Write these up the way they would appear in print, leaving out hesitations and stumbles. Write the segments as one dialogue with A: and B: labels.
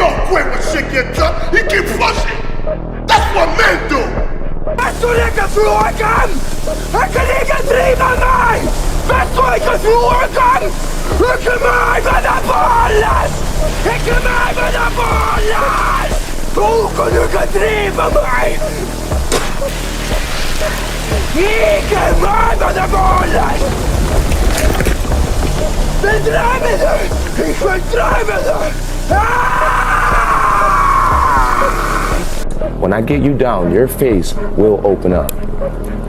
A: don't quit when shit gets tough. He keep pushing. That's what men do.
B: Bist du nicht geflogen? 𝐀𝐃𝐑𝐄𝐍𝐀𝐋𝐈𝐍𝐄! Bist du nicht geflogen? 𝐀𝐃𝐑𝐄𝐍𝐀𝐋𝐈𝐍𝐄! 𝐀𝐃𝐑𝐄𝐑𝐄𝐍𝐀𝐋𝐈𝐍𝐄! Ich vertreibe dich!
C: When I get you down, your face will open up.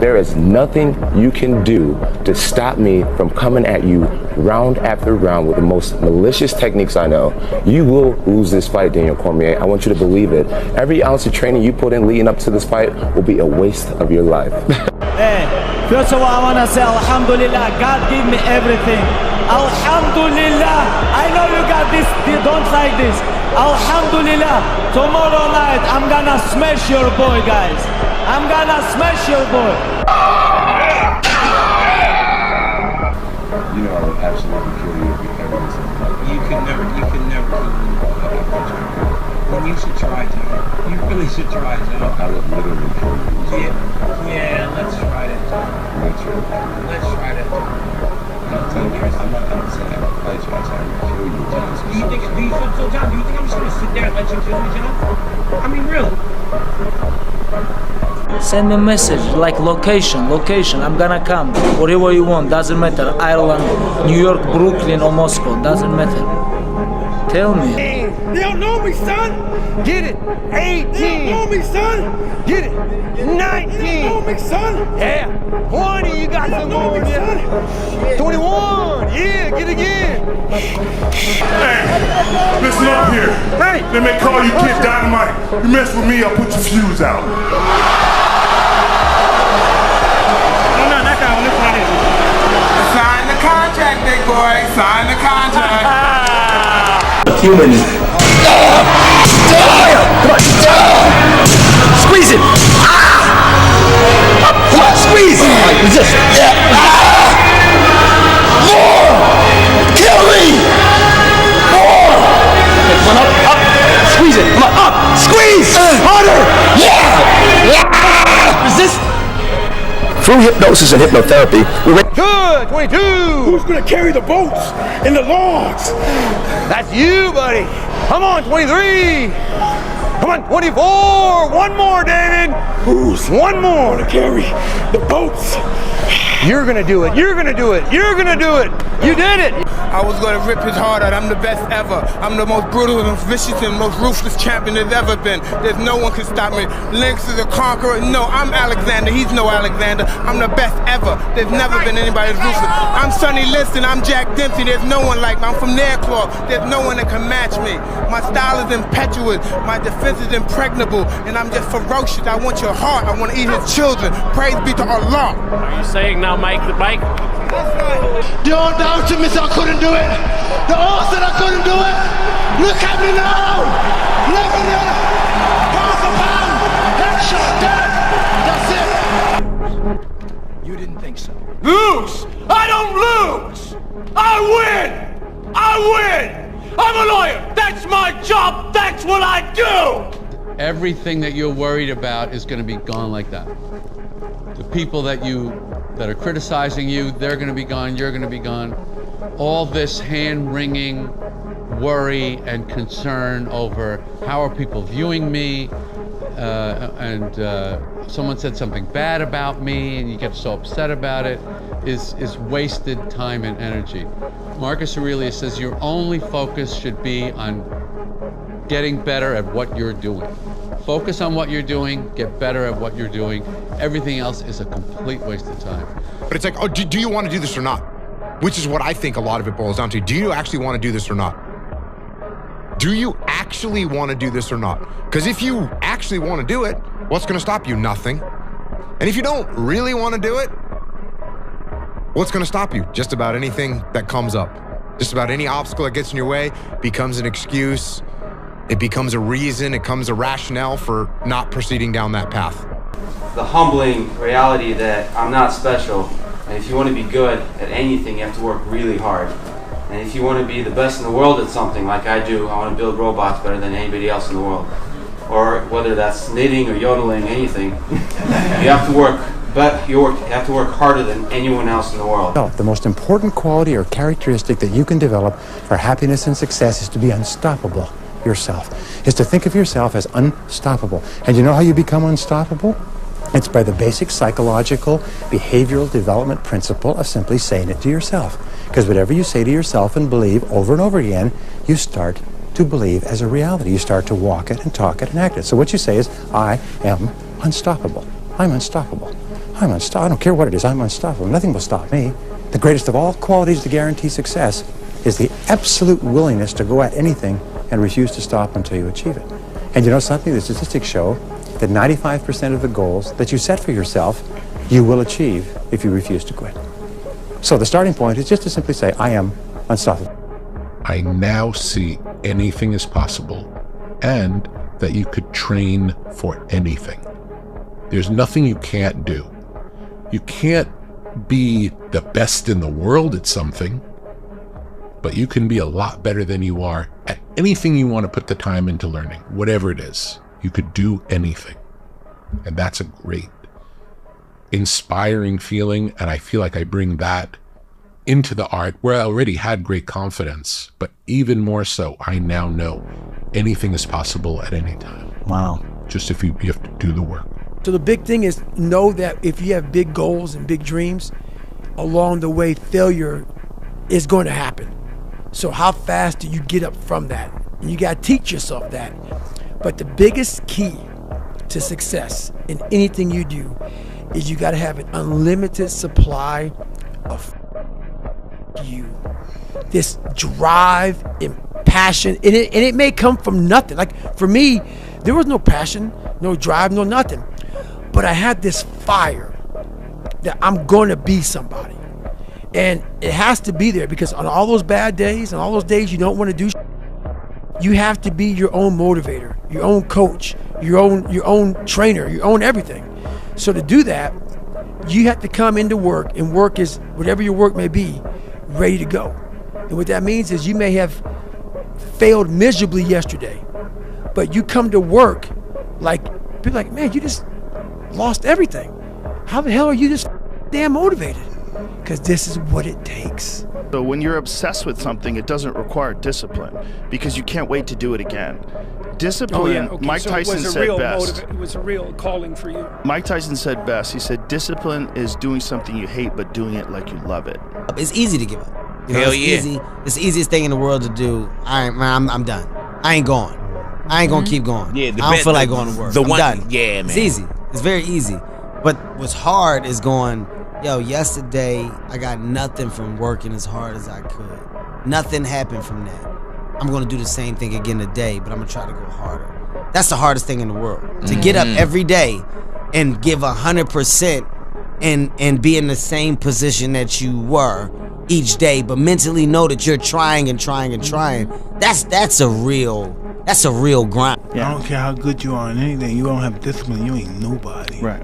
C: There is nothing you can do to stop me from coming at you round after round with the most malicious techniques I know. You will lose this fight, Daniel Cormier. I want you to believe it. Every ounce of training you put in leading up to this fight will be a waste of your life.
D: Hey, first of all, I want to say Alhamdulillah, God gave me everything. Alhamdulillah, I know you got this, you don't like this. Alhamdulillah, tomorrow night I'm gonna smash your boy, guys. I'm gonna smash your boy.
C: You know I would absolutely kill you if you ever listen to that.
E: You can never Well, you should try, John. You really should try, John.
C: I would literally kill you.
E: Yeah, let's try that, John. Let's try that, John.
C: I'm not gonna say I would fight you, I'm saying I would kill you.
E: John, do you think I'm just gonna sit there and let you kill me, John? I mean, really?
D: Send me a message, like location, I'm gonna come. Whatever you want, doesn't matter. Ireland, New York, Brooklyn or Moscow, doesn't matter. Tell me.
B: You don't know me, son. Get it. 18. You don't know me, son. Get it. 19. You don't know me, son. Yeah. 20. You got some more. 21. Yeah. Get it again.
A: Hey, listen up here.
B: Hey.
A: They may call you Kid Dynamite. You mess with me, I'll put your fuse out.
E: Sign the contract, big boy. Sign the contract.
C: Human.
B: Squeeze it. Come on, squeeze. Resist. More. Kill me. More. One up. Squeeze it. Come on, up. Squeeze. Harder. Yeah. Resist.
C: Through hypnosis and hypnotherapy,
B: Good. 22.
A: Who's gonna carry the boats and the logs?
B: That's you, buddy. Come on, 23. Come on, 24. One more, David.
A: Who's
B: one more
A: gonna carry the boats?
B: You're gonna do it. You're gonna do it. You're gonna do it. You did it.
E: I was gonna rip his heart out. I'm the best ever. I'm the most brutal and vicious and most ruthless champion there's ever been. There's no one can stop me. Lynx is a conqueror. No, I'm Alexander. He's no Alexander. I'm the best ever. There's never been anybody as ruthless. I'm Sonny Liston. I'm Jack Dempsey. There's no one like me. I'm from Nairclaw. There's no one that can match me. My style is impetuous. My defense is impregnable. And I'm just ferocious. I want your heart. I want to eat his children. Praise be to Allah.
F: Are you saying now, Mike?
A: You all doubted me, so I couldn't do it. The all said I couldn't do it. Look at me now. Look at me. Pound for pound. Headshot dead. That's it.
B: You didn't think so.
A: Lose. I don't lose. I win. I win. I'm a lawyer. That's my job. That's what I do.
G: Everything that you're worried about is going to be gone like that. The people that are criticizing you, they're going to be gone, you're going to be gone. All this hand-wringing worry and concern over how are people viewing me, and someone said something bad about me and you get so upset about it, is wasted time and energy. Marcus Aurelius says your only focus should be on getting better at what you're doing. Focus on what you're doing, get better at what you're doing. Everything else is a complete waste of time.
H: But it's like, oh, do you want to do this or not? Which is what I think a lot of it boils down to. Do you actually want to do this or not? Do you actually want to do this or not? Because if you actually want to do it, what's going to stop you? Nothing. And if you don't really want to do it, what's going to stop you? Just about anything that comes up. Just about any obstacle that gets in your way becomes an excuse. It becomes a reason, it becomes a rationale for not proceeding down that path.
I: The humbling reality that I'm not special, and if you want to be good at anything, you have to work really hard. And if you want to be the best in the world at something, like I do, I want to build robots better than anybody else in the world. Or whether that's knitting or yodeling, anything, you have to work. But you have to work harder than anyone else in the world.
F: The most important quality or characteristic that you can develop for happiness and success is to be unstoppable yourself. Is to think of yourself as unstoppable. And you know how you become unstoppable? It's by the basic psychological behavioral development principle of simply saying it to yourself. Because whatever you say to yourself and believe over and over again, you start to believe as a reality. You start to walk it and talk it and act it. So what you say is, I am unstoppable. I'm unstoppable. I'm unstoppable. I don't care what it is. I'm unstoppable. Nothing will stop me. The greatest of all qualities to guarantee success is the absolute willingness to go at anything and refuse to stop until you achieve it. And you know something? The statistics show that 95% of the goals that you set for yourself, you will achieve if you refuse to quit. So the starting point is just to simply say, I am unstoppable.
J: I now see anything is possible and that you could train for anything. There's nothing you can't do. You can't be the best in the world at something, but you can be a lot better than you are at anything you want to put the time into learning, whatever it is. You could do anything. And that's a great, inspiring feeling. And I feel like I bring that into the art where I already had great confidence, but even more so, I now know anything is possible at any time.
F: Wow.
J: Just if you have to do the work.
B: So the big thing is know that if you have big goals and big dreams, along the way, failure is going to happen. So how fast do you get up from that? And you got to teach yourself that. But the biggest key to success in anything you do is you got to have an unlimited supply of you. This drive and passion, and it may come from nothing. Like for me, there was no passion, no drive, no nothing. But I had this fire that I'm going to be somebody. And it has to be there because on all those bad days and all those days you don't want to do you have to be your own motivator, your own coach, your own trainer, your own everything. So to do that, you have to come into work, and work is whatever your work may be, ready to go. And what that means is you may have failed miserably yesterday, but you come to work like, people like, man, you just lost everything. How the hell are you just damn motivated? Because this is what it takes.
K: So when you're obsessed with something, it doesn't require discipline because you can't wait to do it again. Discipline, Mike Tyson said best.
L: It was a real calling for you.
K: Mike Tyson said best. He said, discipline is doing something you hate, but doing it like you love it.
M: It's easy to give up. You know,
N: Hell
M: it's
N: yeah.
M: easy. It's the easiest thing in the world to do. I'm done. I ain't going. I ain't gonna keep going.
N: Yeah,
M: I don't feel like going to work. I'm done.
N: Yeah, man.
M: It's easy. It's very easy. But what's hard is going, yo, yesterday I got nothing from working as hard as I could. Nothing happened from that. I'm gonna do the same thing again today, but I'm gonna try to go harder. That's the hardest thing in the world. To get up every day and give 100% and be in the same position that you were each day, but mentally know that you're trying and trying and trying. That's a real grind.
O: Yeah. I don't care how good you are in anything. You don't have discipline, you ain't nobody.
K: Right.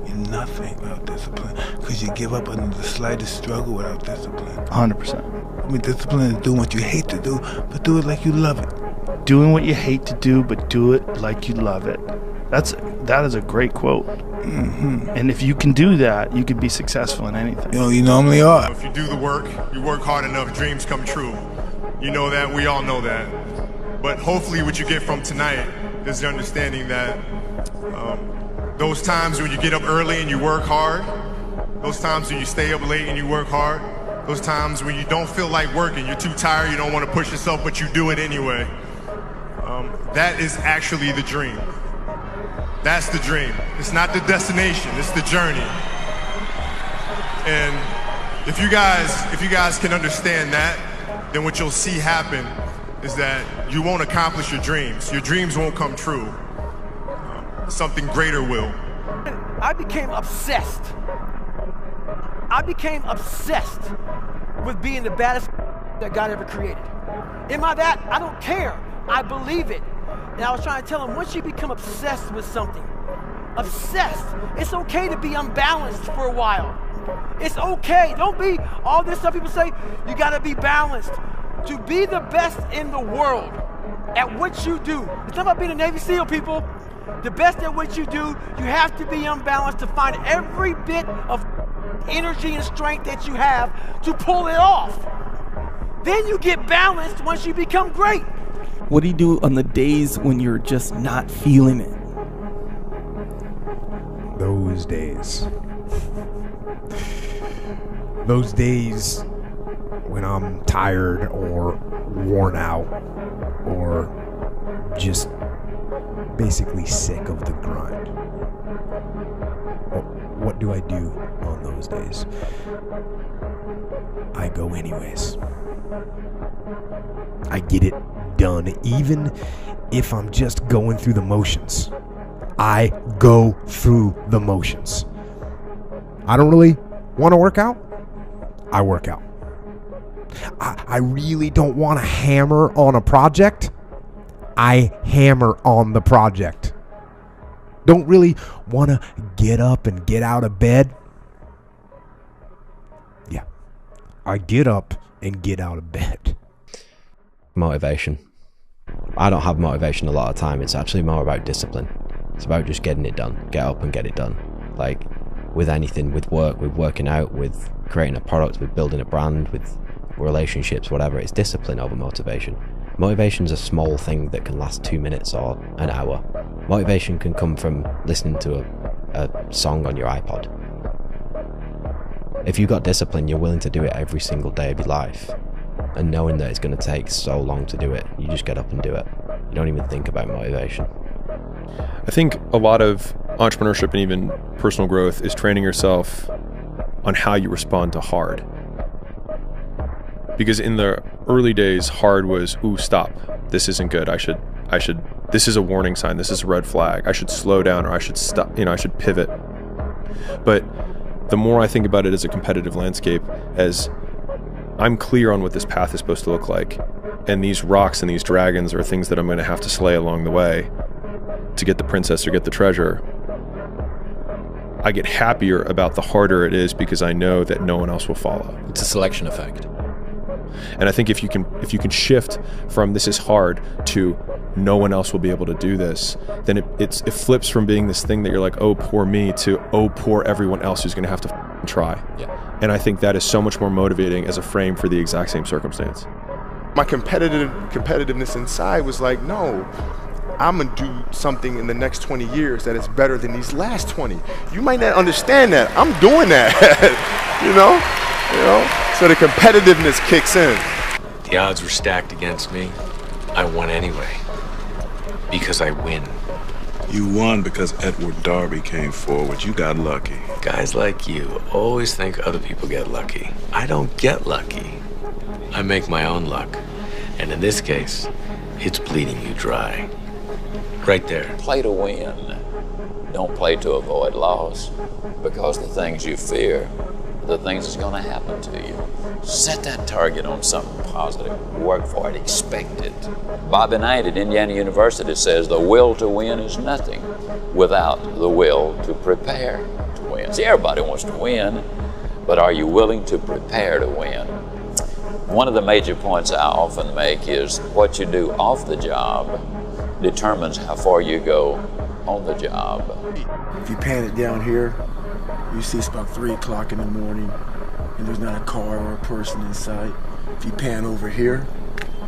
O: You're nothing without discipline. Because you give up under the slightest struggle without discipline.
K: 100%.
O: I mean, discipline is doing what you hate to do, but do it like you love it.
K: Doing what you hate to do, but do it like you love it. That is a great quote.
O: Mm-hmm.
K: And if you can do that, you can be successful in anything.
O: You know, you normally are.
H: If you do the work, you work hard enough, dreams come true. You know that, we all know that. But hopefully what you get from tonight is the understanding that those times when you get up early and you work hard, those times when you stay up late and you work hard, those times when you don't feel like working, you're too tired, you don't want to push yourself, but you do it anyway. That is actually the dream. That's the dream. It's not the destination, it's the journey. And if you guys can understand that, then what you'll see happen is that you won't accomplish your dreams. Your dreams won't come true. Something greater will.
B: I became obsessed. With being the baddest that God ever created. Am I that? I don't care. I believe it. And I was trying to tell him, once you become obsessed with something, it's okay to be unbalanced for a while. It's okay. Don't be all this stuff people say, you gotta be balanced. To be the best in the world at what you do. It's not about being a Navy SEAL, people. The best at what you do, you have to be unbalanced to find every bit of energy and strength that you have to pull it off. Then you get balanced once you become great.
N: What do you do on the days when you're just not feeling it?
P: Those days. Those days when I'm tired or worn out or just basically sick of the grind. What do I do on those days? I go anyways. I get it done, even if I'm just going through the motions. I go through the motions. I don't really want to work out. I work out. I really don't want to hammer on a project. I hammer on the project. Don't really want to get up and get out of bed. Yeah, I get up and get out of bed.
Q: Motivation. I don't have motivation a lot of time. It's actually more about discipline. It's about just getting it done. Get up and get it done. Like with anything, with work, with working out, with creating a product, with building a brand, with relationships, whatever. It's discipline over motivation. Motivation's a small thing that can last 2 minutes or an hour. Motivation can come from listening to a song on your iPod. If you've got discipline, you're willing to do it every single day of your life. And knowing that it's going to take so long to do it, you just get up and do it. You don't even think about motivation.
R: I think a lot of entrepreneurship and even personal growth is training yourself on how you respond to hard. Because in the early days, hard was, ooh, stop. This isn't good. I should, this is a warning sign. This is a red flag. I should slow down, or I should stop, I should pivot. But the more I think about it as a competitive landscape, as I'm clear on what this path is supposed to look like, and these rocks and these dragons are things that I'm going to have to slay along the way to get the princess or get the treasure, I get happier about the harder it is because I know that no one else will follow.
S: It's a selection effect.
R: And I think if you can shift from this is hard to no one else will be able to do this, then it flips from being this thing that you're like, oh, poor me, to oh, poor everyone else who's going to have to try.
S: Yeah.
R: And I think that is so much more motivating as a frame for the exact same circumstance.
T: My competitiveness inside was like, no, I'm gonna do something in the next 20 years that is better than these last 20. You might not understand that. I'm doing that, you know. So the competitiveness kicks in.
U: The odds were stacked against me. I won anyway, because I win.
V: You won because Edward Darby came forward. You got lucky.
U: Guys like you always think other people get lucky. I don't get lucky. I make my own luck. And in this case, it's bleeding you dry. Right there.
S: Play to win. Don't play to avoid loss, because the things you fear, the things that's going to happen to you. Set that target on something positive. Work for it. Expect it. Bobby Knight at Indiana University says the will to win is nothing without the will to prepare to win. See, everybody wants to win, but are you willing to prepare to win? One of the major points I often make is what you do off the job determines how far you go on the job.
B: If you pan it down here, you see it's about 3 o'clock in the morning and there's not a car or a person in sight. If you pan over here,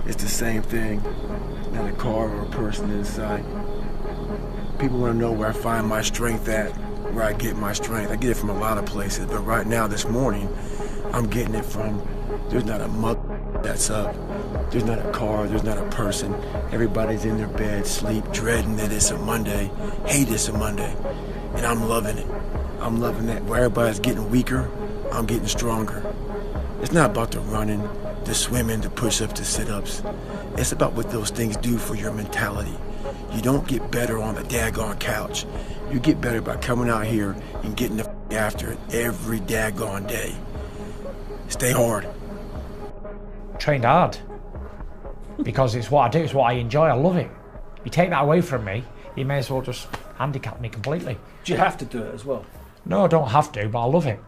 B: it's the same thing. Not a car or a person in sight. People want to know where I find my strength at, where I get my strength. I get it from a lot of places, but right now, this morning, I'm getting it from, there's not a mug that's up. There's not a car, there's not a person. Everybody's in their bed, sleep, dreading that it's a Monday, hate it's a Monday. And I'm loving it. I'm loving that. Where everybody's getting weaker, I'm getting stronger. It's not about the running, the swimming, the push-ups, the sit-ups. It's about what those things do for your mentality. You don't get better on the daggone couch. You get better by coming out here and getting the after it every daggone day. Stay hard.
W: Trained hard. Because it's what I do, it's what I enjoy, I love it. You take that away from me, you may as well just handicap me completely.
L: Do you have to do it as well?
W: No, I don't have to, but I love it.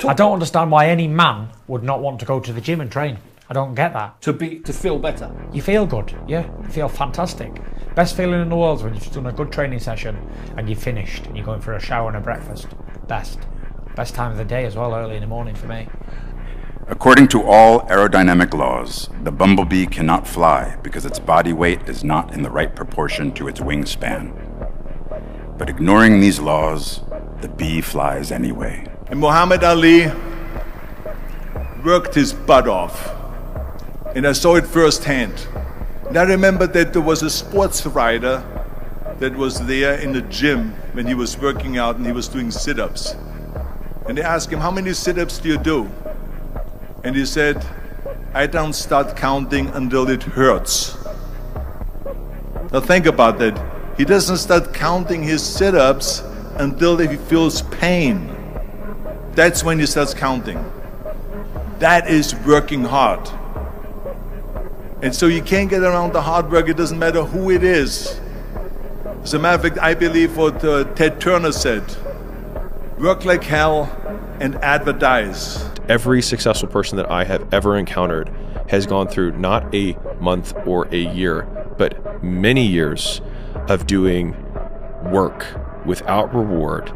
W: I don't understand why any man would not want to go to the gym and train. I don't get that.
L: To feel better.
W: You feel good, yeah. You feel fantastic. Best feeling in the world is when you've done a good training session and you've finished and you're going for a shower and a breakfast. Best time of the day as well, early in the morning for me.
C: According to all aerodynamic laws, the bumblebee cannot fly because its body weight is not in the right proportion to its wingspan. But ignoring these laws, the bee flies anyway.
D: And Muhammad Ali worked his butt off. And I saw it firsthand. And I remember that there was a sports writer that was there in the gym when he was working out and he was doing sit-ups. And they asked him, how many sit-ups do you do? And he said, I don't start counting until it hurts. Now think about that. He doesn't start counting his sit-ups until he feels pain. That's when he starts counting. That is working hard. And so you can't get around the hard work. It doesn't matter who it is. As a matter of fact, I believe what Ted Turner said, work like hell and advertise.
R: Every successful person that I have ever encountered has gone through not a month or a year, but many years of doing work without reward,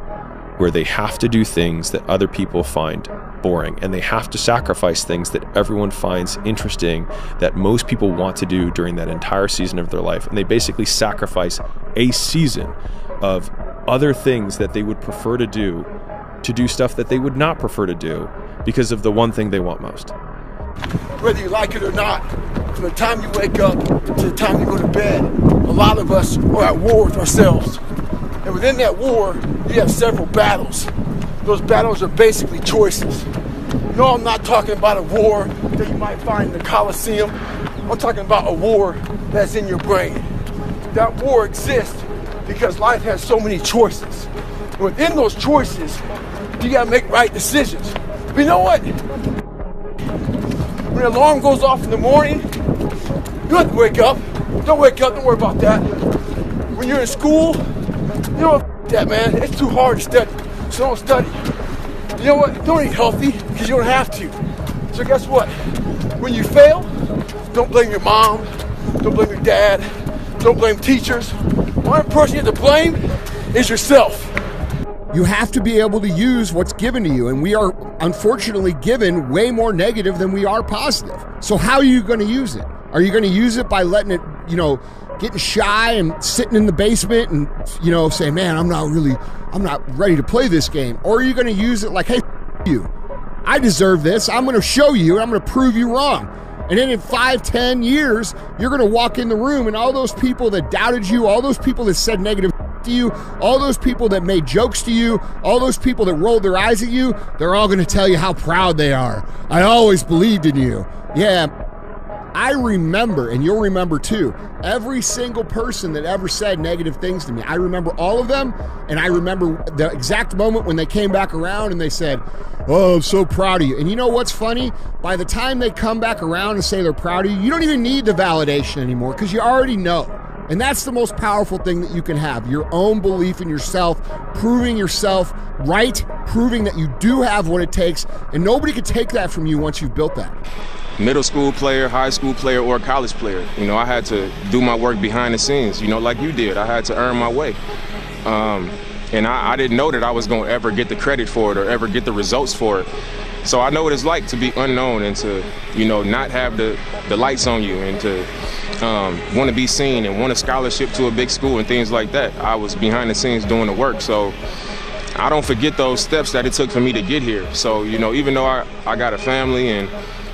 R: where they have to do things that other people find boring, and they have to sacrifice things that everyone finds interesting, that most people want to do during that entire season of their life. And they basically sacrifice a season of other things that they would prefer to do stuff that they would not prefer to do because of the one thing they want most.
B: Whether you like it or not, from the time you wake up to the time you go to bed, a lot of us are at war with ourselves. And within that war, you have several battles. Those battles are basically choices. No, I'm not talking about a war that you might find in the Coliseum. I'm talking about a war that's in your brain. That war exists because life has so many choices. And within those choices, you gotta make right decisions. But you know what? When the alarm goes off in the morning, you don't have to wake up. Don't wake up, don't worry about that. When you're in school, you know what, that man, it's too hard to study, so don't study. You know what, don't eat healthy, because you don't have to. So guess what? When you fail, don't blame your mom, don't blame your dad, don't blame teachers. One person you have to blame is yourself.
E: You have to be able to use what's given to you, and we are unfortunately given way more negative than we are positive. So how are you going to use it? Are you going to use it by letting it, getting shy and sitting in the basement and, saying, man, I'm not ready to play this game? Or are you going to use it like, hey, you, I deserve this. I'm going to show you, and I'm going to prove you wrong. And then in 5-10 years, you're going to walk in the room and all those people that doubted you, all those people that said negative to you, all those people that made jokes to you, all those people that rolled their eyes at you, they're all going to tell you how proud they are. I always believed in you. Yeah, I remember, and you'll remember too, every single person that ever said negative things to me. I remember all of them, and I remember the exact moment when they came back around and they said, oh, I'm so proud of you. And you know what's funny? By the time they come back around and say they're proud of you, you don't even need the validation anymore because you already know. And that's the most powerful thing that you can have, your own belief in yourself, proving yourself right, proving that you do have what it takes, and nobody can take that from you once you've built that.
X: Middle school player, high school player, or college player, I had to do my work behind the scenes, like you did. I had to earn my way. And I didn't know that I was going to ever get the credit for it or ever get the results for it. So I know what it's like to be unknown and to, not have the lights on you and to want to be seen and want a scholarship to a big school and things like that. I was behind the scenes doing the work. So I don't forget those steps that it took for me to get here. So, even though I got a family and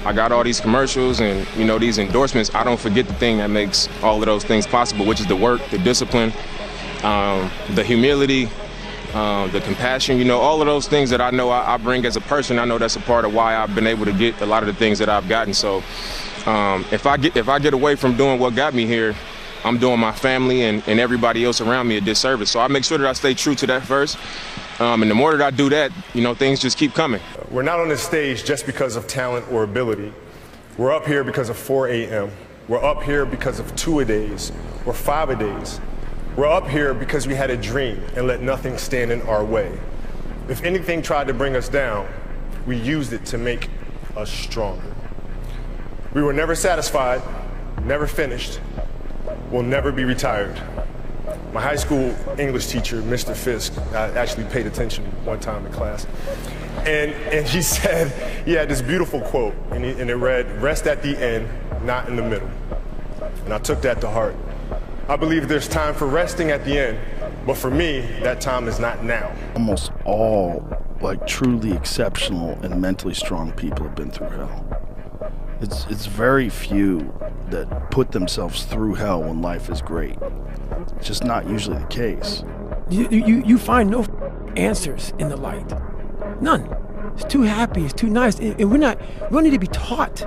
X: I got all these commercials and, these endorsements, I don't forget the thing that makes all of those things possible, which is the work, the discipline, the humility, the compassion, all of those things that I know I bring as a person. I know that's a part of why I've been able to get a lot of the things that I've gotten. So if I get away from doing what got me here, I'm doing my family and everybody else around me a disservice. So I make sure that I stay true to that first. And the more that I do that, things just keep coming.
T: We're not on this stage just because of talent or ability. We're up here because of 4 a.m. We're up here because of 2-a-days or 5-a-days. We're up here because we had a dream and let nothing stand in our way. If anything tried to bring us down, we used it to make us stronger. We were never satisfied, never finished, will never be retired. My high school English teacher, Mr. Fisk, I actually paid attention one time in class, and he said, he had this beautiful quote, and it read, "Rest at the end, not in the middle." And I took that to heart. I believe there's time for resting at the end, but for me, that time is not now.
K: Almost all, like, truly exceptional and mentally strong people have been through hell. It's very few that put themselves through hell when life is great. It's just not usually the case.
B: You find no answers in the light. None. It's too happy, it's too nice. And we don't need to be taught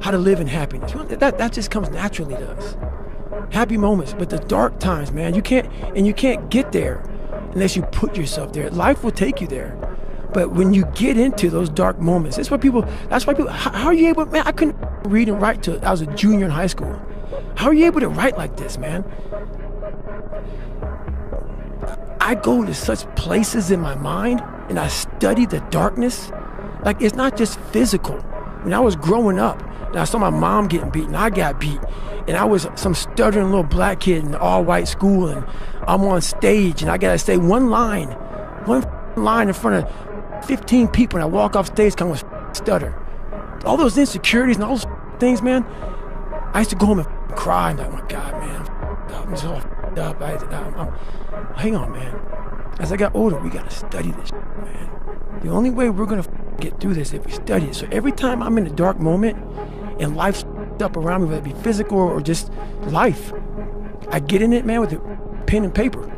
B: how to live in happiness. That just comes naturally to us. Happy moments, but the dark times, man, you can't get there unless you put yourself there. Life will take you there. But when you get into those dark moments, that's why people, how are you able, man, I couldn't read and write till I was a junior in high school. How are you able to write like this, man? I go to such places in my mind and I study the darkness. Like, it's not just physical. When I was growing up, and I saw my mom getting beaten, I got beat, and I was some stuttering little black kid in an all-white school, and I'm on stage, and I gotta say one line in front of 15 people, and I walk off stage, kind of stutter. All those insecurities and all those things, man. I used to go home and cry, and like, oh my God, man, I'm so up. Hang on, man. As I got older, we gotta study this, man. The only way we're gonna get through this is if we study it. So every time I'm in a dark moment and life's up around me, whether it be physical or just life, I get in it, man, with a pen and paper.